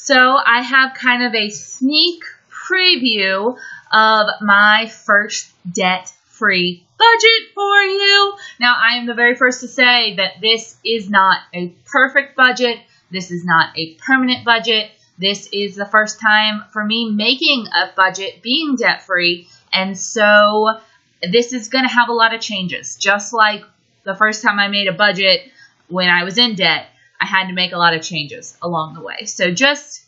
So I have kind of a sneak preview of my first debt-free budget for you. Now, I am the very first to say that this is not a perfect budget. This is not a permanent budget. This is the first time for me making a budget, being debt-free, and so this is going to have a lot of changes. Just like the first time I made a budget when I was in debt, I had to make a lot of changes along the way. So just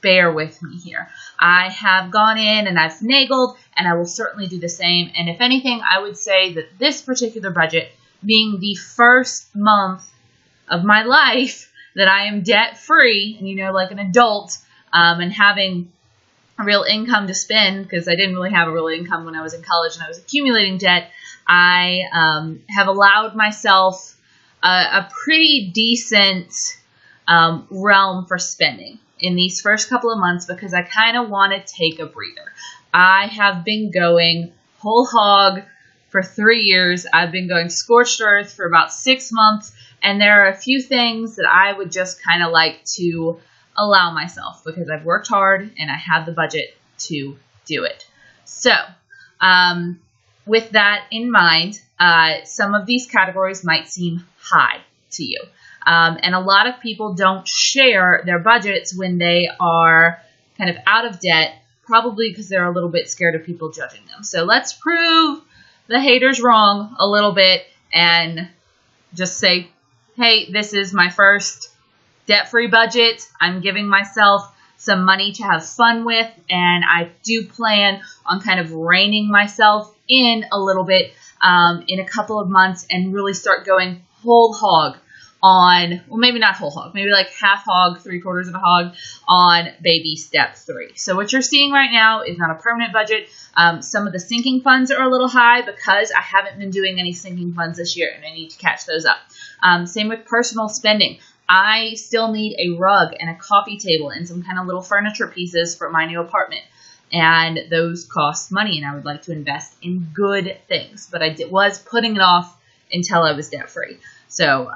bear with me here. I have gone in and I've finagled, and I will certainly do the same. And if anything, I would say that this particular budget, being the first month of my life that I am debt-free, and like an adult, and having a real income to spend, because I didn't really have a real income when I was in college and I was accumulating debt, I have allowed myself a pretty decent realm for spending in these first couple of months, because I kind of want to take a breather. I have been going whole hog for 3 years. I've been going scorched earth for about 6 months, and there are a few things that I would just kind of like to allow myself, because I've worked hard and I have the budget to do it. So, with that in mind, some of these categories might seem high to you. And a lot of people don't share their budgets when they are kind of out of debt, probably because they're a little bit scared of people judging them. So let's prove the haters wrong a little bit and just say, hey, this is my first debt-free budget. I'm giving myself some money to have fun with, and I do plan on kind of reining myself in a little bit in a couple of months and really start going whole hog on, well, maybe not whole hog, maybe like half hog, 3/4 of a hog on baby step 3. So what you're seeing right now is not a permanent budget. Some of the sinking funds are a little high because I haven't been doing any sinking funds this year, and I need to catch those up. Same with personal spending. I still need a rug and a coffee table and some kind of little furniture pieces for my new apartment. And those cost money, and I would like to invest in good things. But I was putting it off until I was debt-free. So,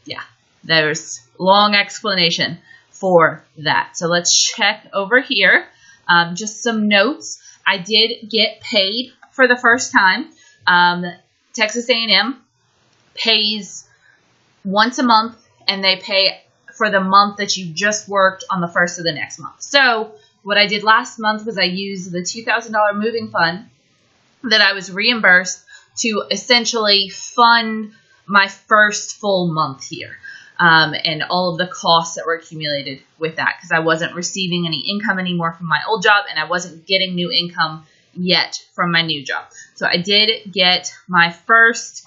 yeah, there's long explanation for that. So let's check over here. Just some notes. I did get paid for the first time. Texas A&M pays once a month, and they pay for the month that you just worked on the first of the next month. So what I did last month was I used the $2,000 moving fund that I was reimbursed to essentially fund my first full month here, and all of the costs that were accumulated with that, because I wasn't receiving any income anymore from my old job, and I wasn't getting new income yet from my new job. So I did get my first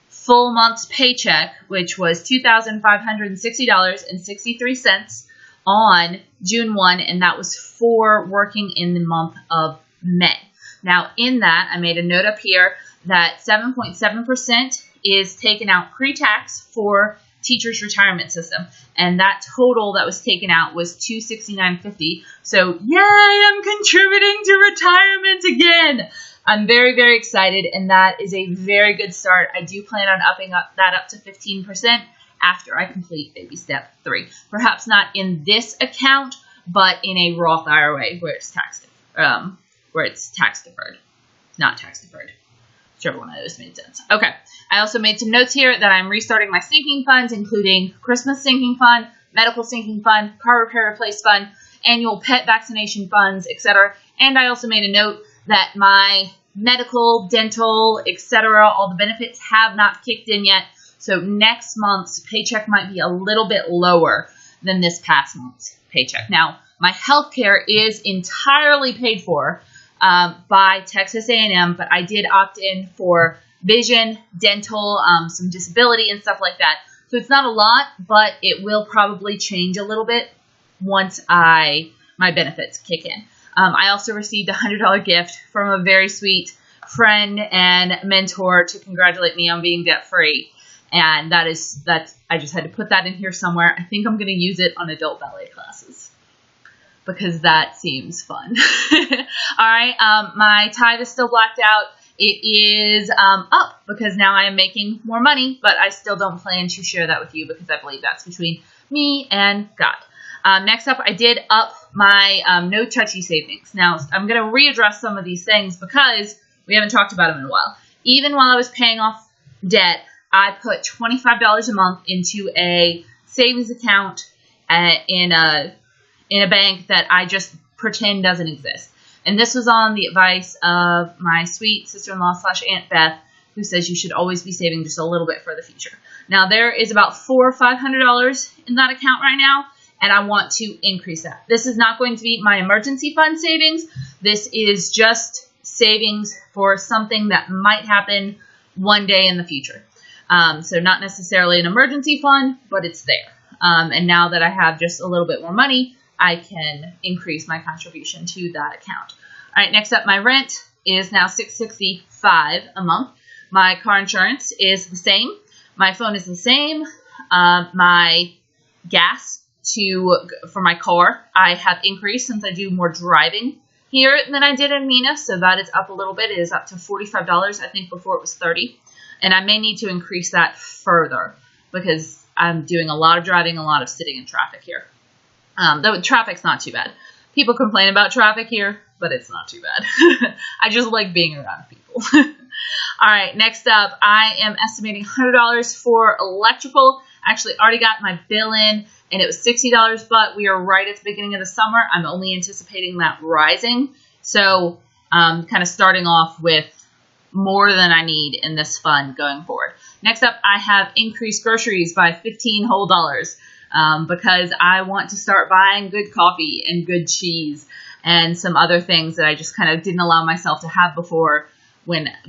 full month's paycheck, which was $2,560.63 on June 1, and that was for working in the month of May. Now, in that, I made a note up here that 7.7% is taken out pre-tax for teachers' retirement system, and that total that was taken out was $269.50. So, yay, I'm contributing to retirement again. I'm very, very excited, and that is a very good start. I do plan on upping that up to 15% after I complete baby step 3. Perhaps not in this account, but in a Roth IRA where it's tax deferred, not tax deferred. Whichever one of those made sense. Okay. I also made some notes here that I'm restarting my sinking funds, including Christmas sinking fund, medical sinking fund, car repair replace fund, annual pet vaccination funds, etc. And I also made a note that my medical, dental, etc., all the benefits have not kicked in yet. So next month's paycheck might be a little bit lower than this past month's paycheck. Now, my health care is entirely paid for by Texas A&M, but I did opt in for vision, dental, some disability and stuff like that. So it's not a lot, but it will probably change a little bit once my benefits kick in. I also received a $100 gift from a very sweet friend and mentor to congratulate me on being debt-free. And that's I just had to put that in here somewhere. I think I'm going to use it on adult ballet classes because that seems fun. All right, my tithe is still blacked out. It is up because now I am making more money, but I still don't plan to share that with you because I believe that's between me and God. Next up, I did up my no touchy savings. Now, I'm going to readdress some of these things because we haven't talked about them in a while. Even while I was paying off debt, I put $25 a month into a savings account in a bank that I just pretend doesn't exist. And this was on the advice of my sweet sister-in-law / Aunt Beth, who says you should always be saving just a little bit for the future. Now, there is about $400 or $500 in that account right now, and I want to increase that. This is not going to be my emergency fund savings. This is just savings for something that might happen one day in the future. So not necessarily an emergency fund, but it's there. And now that I have just a little bit more money, I can increase my contribution to that account. All right, next up, my rent is now $665 a month. My car insurance is the same. My phone is the same. My gas for my car, I have increased since I do more driving here than I did in Mina, so that is up a little bit. It is up to $45. I think before it was $30, and I may need to increase that further because I'm doing a lot of driving, a lot of sitting in traffic here. Though traffic's not too bad. People complain about traffic here, but it's not too bad. I just like being around people. All right, next up, I am estimating $100 for electrical. Actually, already got my bill in, and it was $60, but we are right at the beginning of the summer. I'm only anticipating that rising. So kind of starting off with more than I need in this fund going forward. Next up, I have increased groceries by $15 whole because I want to start buying good coffee and good cheese and some other things that I just kind of didn't allow myself to have before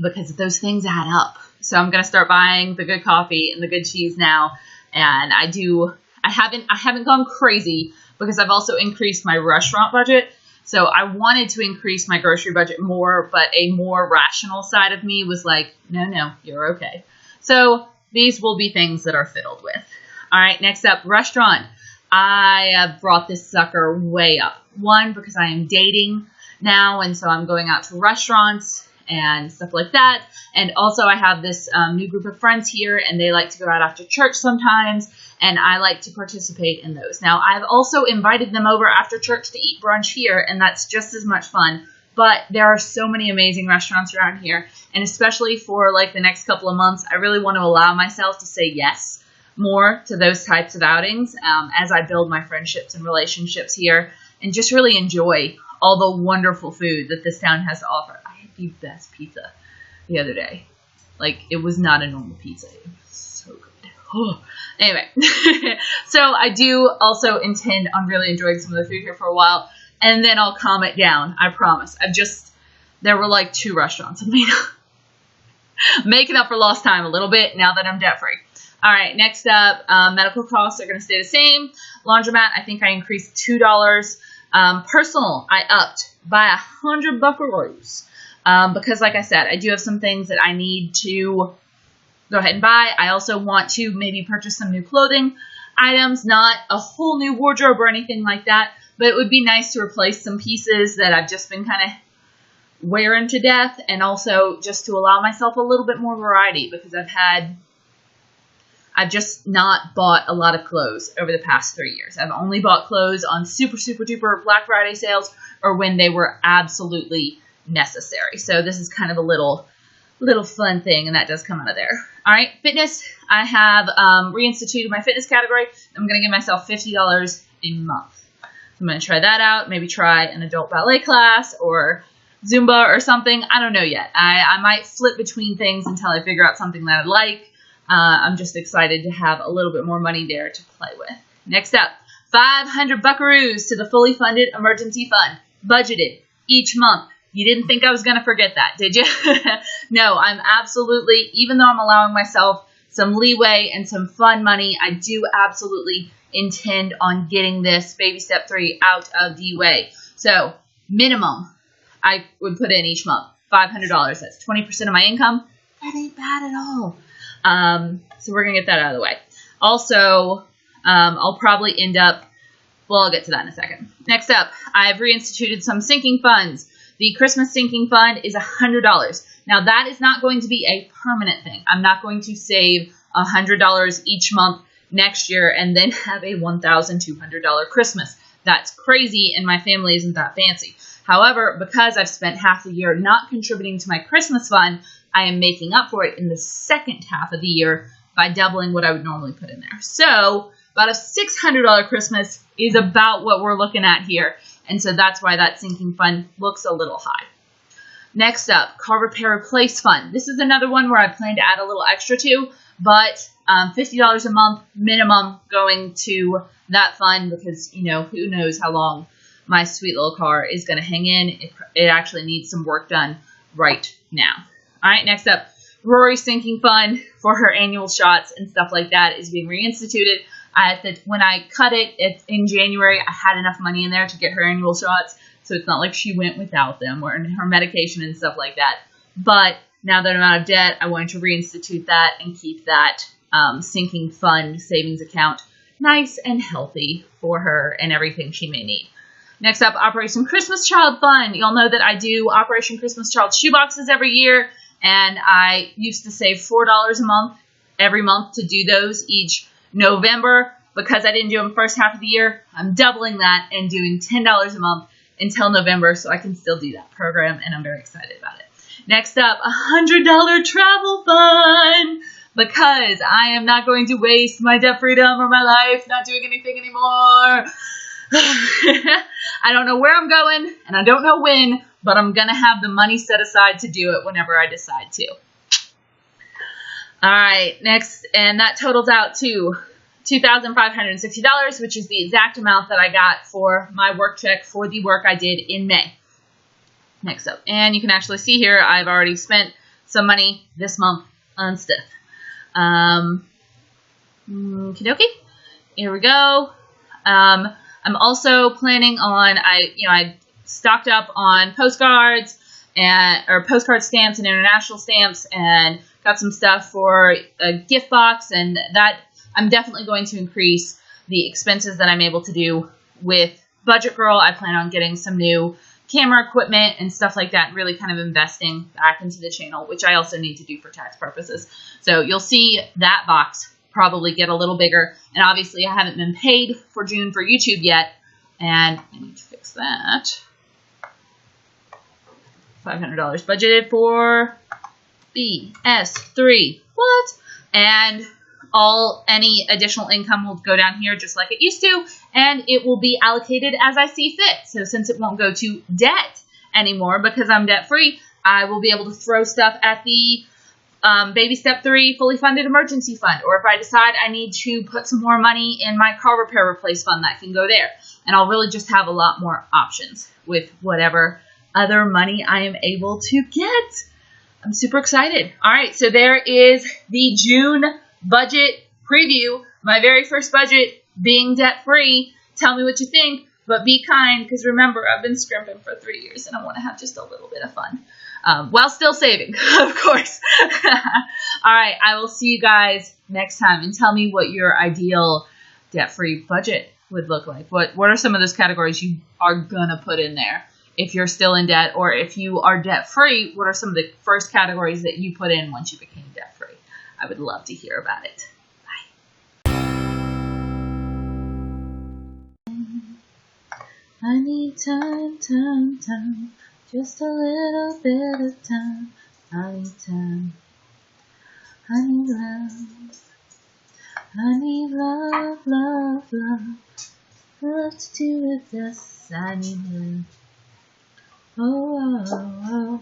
because those things add up. So I'm going to start buying the good coffee and the good cheese now. And I haven't gone crazy because I've also increased my restaurant budget. So I wanted to increase my grocery budget more, but a more rational side of me was like, no, you're okay. So these will be things that are fiddled with. All right, next up, restaurant. I have brought this sucker way up. One, because I am dating now, and so I'm going out to restaurants and stuff like that. And also I have this new group of friends here, and they like to go out after church sometimes, and I like to participate in those. Now, I've also invited them over after church to eat brunch here, and that's just as much fun. But there are so many amazing restaurants around here, and especially for like the next couple of months, I really want to allow myself to say yes more to those types of outings as I build my friendships and relationships here and just really enjoy all the wonderful food that this town has to offer. I had the best pizza the other day. Like, it was not a normal pizza. It was so good. Oh. Anyway, so I do also intend on really enjoying some of the food here for a while, and then I'll calm it down. I promise. There were like 2 restaurants in Mina. Making up for lost time a little bit now that I'm debt-free. All right, next up, medical costs are going to stay the same. Laundromat, I think I increased $2. Personal, I upped by $100 buckaroos. Because like I said, I do have some things that I need to go ahead and buy. I also want to maybe purchase some new clothing items, not a whole new wardrobe or anything like that, but it would be nice to replace some pieces that I've just been kind of wearing to death, and also just to allow myself a little bit more variety because I've just not bought a lot of clothes over the past 3 years. I've only bought clothes on super, super duper Black Friday sales or when they were absolutely necessary. So this is kind of a little fun thing, and that does come out of there. All right, fitness. I have reinstituted my fitness category. I'm going to give myself $50 a month. So I'm going to try that out. Maybe try an adult ballet class or Zumba or something. I don't know yet. I might flip between things until I figure out something that I like. I'm just excited to have a little bit more money there to play with. Next up, 500 buckaroos to the fully funded emergency fund, budgeted each month. You didn't think I was going to forget that, did you? No, I'm absolutely, even though I'm allowing myself some leeway and some fun money, I do absolutely intend on getting this baby step 3 out of the way. So minimum I would put in each month, $500. That's 20% of my income. That ain't bad at all. So we're going to get that out of the way. Also, I'll probably end up, well, I'll get to that in a second. Next up, I've reinstituted some sinking funds. The Christmas sinking fund is $100. Now, that is not going to be a permanent thing. I'm not going to save $100 each month next year and then have a $1,200 Christmas. That's crazy, and my family isn't that fancy. However, because I've spent half the year not contributing to my Christmas fund, I am making up for it in the second half of the year by doubling what I would normally put in there. So about a $600 Christmas is about what we're looking at here. And so that's why that sinking fund looks a little high. Next up, car repair replace fund. This is another one where I plan to add a little extra to, but $50 a month minimum going to that fund because, you know, who knows how long my sweet little car is going to hang in. It actually needs some work done right now. All right, next up, Rory's sinking fund for her annual shots and stuff like that is being reinstituted. When I cut it in January, I had enough money in there to get her annual shots, so it's not like she went without them or her medication and stuff like that. But now that I'm out of debt, I wanted to reinstitute that and keep that sinking fund savings account nice and healthy for her and everything she may need. Next up, Operation Christmas Child Fund. You'll know that I do Operation Christmas Child shoeboxes every year, and I used to save $4 a month every month to do those each November. Because I didn't do them first half of the year, I'm doubling that and doing $10 a month until November, so I can still do that program, and I'm very excited about it. Next up, $100 travel fund, because I am not going to waste my debt freedom or my life not doing anything anymore. I don't know where I'm going, and I don't know when, but I'm going to have the money set aside to do it whenever I decide to. All right, next, and that totals out to $2,560, which is the exact amount that I got for my work check for the work I did in May. Next up, and you can actually see here, I've already spent some money this month on stuff. Okie dokie. Here we go. I'm also planning on, I stocked up on postcards or postcard stamps and international stamps, and got some stuff for a gift box, and that I'm definitely going to increase the expenses that I'm able to do with Budget Girl. I plan on getting some new camera equipment and stuff like that, really kind of investing back into the channel, which I also need to do for tax purposes. So you'll see that box probably get a little bigger. And obviously I haven't been paid for June for YouTube yet, and I need to fix that. $500 budgeted for BS3. What? And any additional income will go down here just like it used to, and it will be allocated as I see fit. So since it won't go to debt anymore because I'm debt free, I will be able to throw stuff at the baby step 3 fully funded emergency fund, or if I decide I need to put some more money in my car repair replace fund, that can go there. And I'll really just have a lot more options with whatever other money I am able to get. I'm super excited. All right, so there is the June budget preview. My very first budget being debt-free. Tell me what you think, but be kind, because remember, I've been scrimping for 3 years, and I want to have just a little bit of fun. While still saving, of course. All right, I will see you guys next time, and tell me what your ideal debt-free budget would look like. What are some of those categories you are going to put in there? If you're still in debt, or if you are debt-free, what are some of the first categories that you put in once you became debt-free? I would love to hear about it. Bye. I need time, just a little bit of time. I need time. I need love. I need love. What to do with this? I need love. Oh.